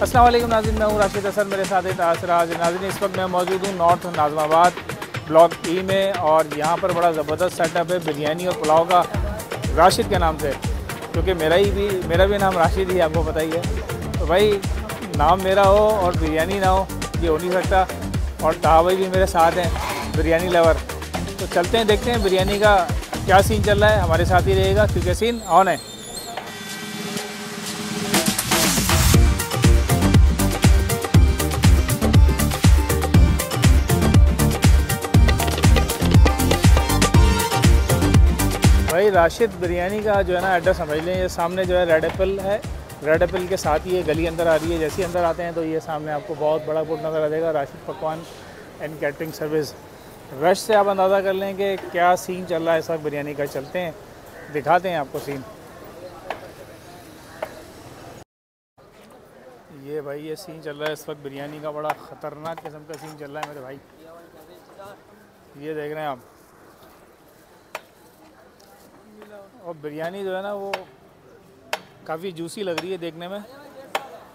अस्सलाम वालेकुम नाज़रीन, मैं हूँ राशिद असर, मेरे साथ है तासराज। नाज़रीन, इस वक्त मैं मौजूद हूँ नॉर्थ नाज़माबाद ब्लॉक ई में, और यहाँ पर बड़ा ज़बरदस्त सेटअप है बिरयानी और पुलाव का, राशिद के नाम से, क्योंकि मेरा भी नाम राशिद ही, आपको पता ही है। तो भाई, नाम मेरा हो और बिरयानी ना हो, ये हो नहीं सकता। और ताहा भाई भी मेरे साथ हैं, बिरयानी लवर। तो चलते हैं, देखते हैं बिरयानी का क्या सीन चल रहा है। हमारे साथ ही रहेगा क्योंकि सीन ऑन है। भाई, राशिद बिरयानी का जो है ना एड्रेस समझ लें, ये सामने जो है रेड एप्पल है, रेड एप्पल के साथ ही ये गली अंदर आ रही है। जैसे ही अंदर आते हैं तो ये सामने आपको बहुत बड़ा बोर्ड नज़र आ जाएगा, राशिद पकवान एंड कैटरिंग सर्विस। रश से आप अंदाज़ा कर लें कि क्या सीन चल रहा है इस वक्त बिरयानी का। चलते हैं, दिखाते हैं आपको सीन। ये भाई, ये सीन चल रहा है इस वक्त बिरयानी का, बड़ा ख़तरनाक किस्म का सीन चल रहा है मेरे भाई। ये देख रहे हैं आप, और बिरयानी जो है ना वो काफ़ी जूसी लग रही है देखने में,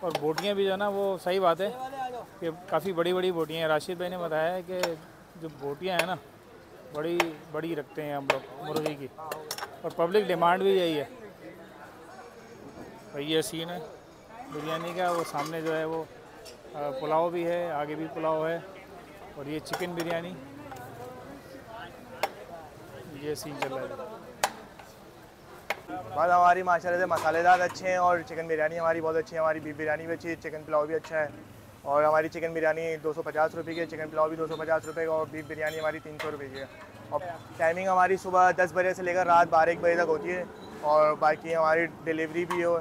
और बोटियाँ भी जो है ना, वो सही बात है कि काफ़ी बड़ी बड़ी बोटियाँ हैं। राशिद भाई ने बताया है कि जो बोटियाँ हैं ना, बड़ी बड़ी रखते हैं हम लोग मुर्गी की, और पब्लिक डिमांड भी यही है भाई। ये सीन है बिरयानी का। वो सामने जो है वो पुलाव भी है, आगे भी पुलाव है, और ये चिकन बिरयानी, ये सीन चल रहा है। बस हमारी माशाल्लाह से मसालेदार अच्छे हैं, और चिकन बिरयानी हमारी बहुत अच्छी है। हमारी बीफ बिरयानी भी अच्छी है, चिकन पुलाव भी अच्छा है। और हमारी चिकन बिरयानी 250 रुपये की है, चिकन पुलाव भी 250 रुपये का, और बीफ बिरयानी हमारी 300 रुपये की है। और टाइमिंग हमारी सुबह 10 बजे से लेकर रात 12-1 बजे तक होती है, और बाकी हमारी डिलीवरी भी हो,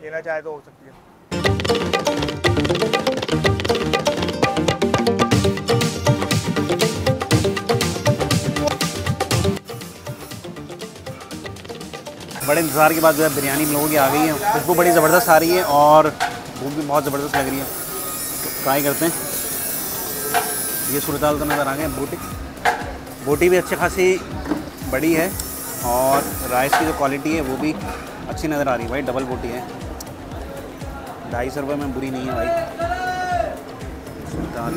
लेना चाहे तो हो सकती है। बड़े इंतज़ार के बाद जो है बिरयानी लोगों की आ गई है। खुशबू बड़ी ज़बरदस्त आ रही है और भूख भी बहुत ज़बरदस्त लग रही है। तो ट्राई करते हैं। ये सूरताल तो नज़र आ गए। बोटी भी अच्छी खासी बड़ी है, और राइस की जो क्वालिटी है वो भी अच्छी नज़र आ रही है भाई। डबल बोटी है, 250 रुपये में बुरी नहीं है भाई। सूरताल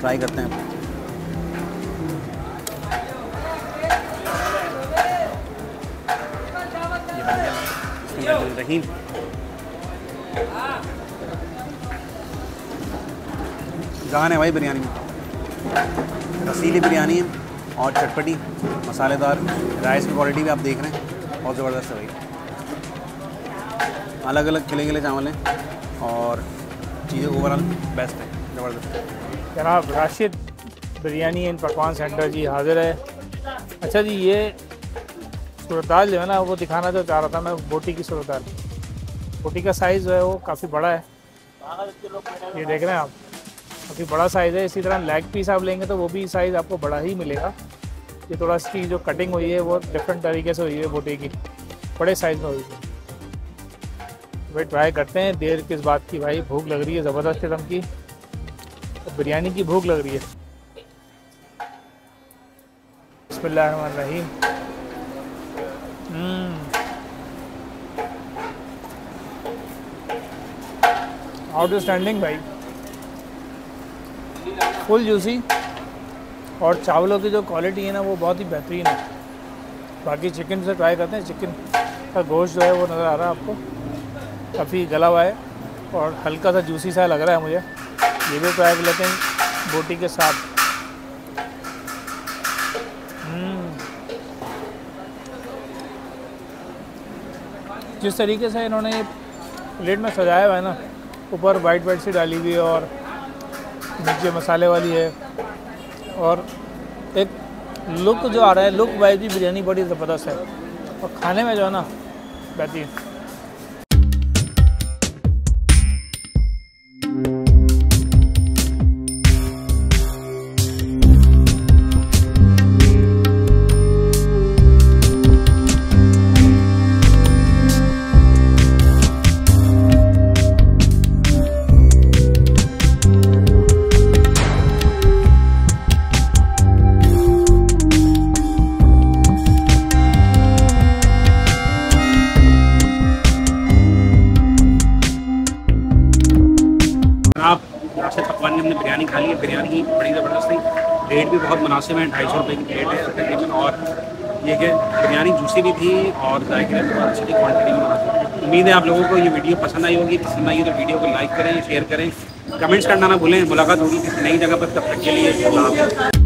ट्राई करते हैं। रहीम जान है भाई बिरयानी में, रसीली बिरयानी है और चटपटी मसालेदार। राइस की क्वालिटी भी आप देख रहे हैं, बहुत ज़बरदस्त है भाई। अलग अलग खिले खिले चावल हैं, और चीज़ें ओवरऑल बेस्ट है, ज़बरदस्त। जनाब राशिद बिरयानी एंड पकवान सेंटर जी हाज़िर है। अच्छा जी, ये सूरताल जो है ना, वो दिखाना जो चाह रहा था मैं, बोटी की सूरताल। बोटी का साइज़ जो है वो काफ़ी बड़ा है, ये देख रहे हैं आप, काफ़ी बड़ा साइज़ है। इसी तरह लेग पीस आप लेंगे तो वो भी साइज़ आपको बड़ा ही मिलेगा। ये थोड़ा इसकी जो कटिंग हुई है वो डिफरेंट तरीके से हुई है बोटी की, बड़े साइज़ में हुई है। भाई ट्राई करते हैं। देर किस बात की भाई, भूख लग रही है ज़बरदस्त किस्म की, तो बिरयानी की भूख लग रही है। बिस्मिल्लाहिर्रहमानिर्रहीम। आउटस्टैंडिंग भाई, फुल जूसी, और चावलों की जो क्वालिटी है ना वो बहुत ही बेहतरीन है। बाकी चिकन से ट्राई करते हैं। चिकन का गोश्त जो है वो नज़र आ रहा है आपको, काफ़ी गला हुआ है और हल्का सा जूसी सा लग रहा है मुझे। ये भी ट्राई कर लेते हैं बोटी के साथ। जिस तरीके से इन्होंने प्लेट में सजाया हुआ है ना, ऊपर वाइट वाइट सी डाली हुई है और नीचे मसाले वाली है, और एक लुक जो आ रहा है, लुक वाइज भी बिरयानी बड़ी ज़बरदस्त है और खाने में जो है ना बेहतरीन। आप रास्ते पकवान में हमने बिरयानी खा ली है। बिरयानी बड़ी ज़बरदस्त थी, रेट भी बहुत मुनासिब है, 250 रुपये की प्लेट है तकरीबन। और ये कि बिरयानी जूसी भी थी और जायके में बहुत अच्छी थी, क्वान्टिटी में मुनासिब। उम्मीद है आप लोगों को ये वीडियो पसंद आई होगी। पसंद आई तो वीडियो को लाइक करें, शेयर करें, कमेंट्स करना ना भूलें। मुलाकात होगी किसी नई जगह पर, तब तक के लिए अल्लाह हाफ़िज़।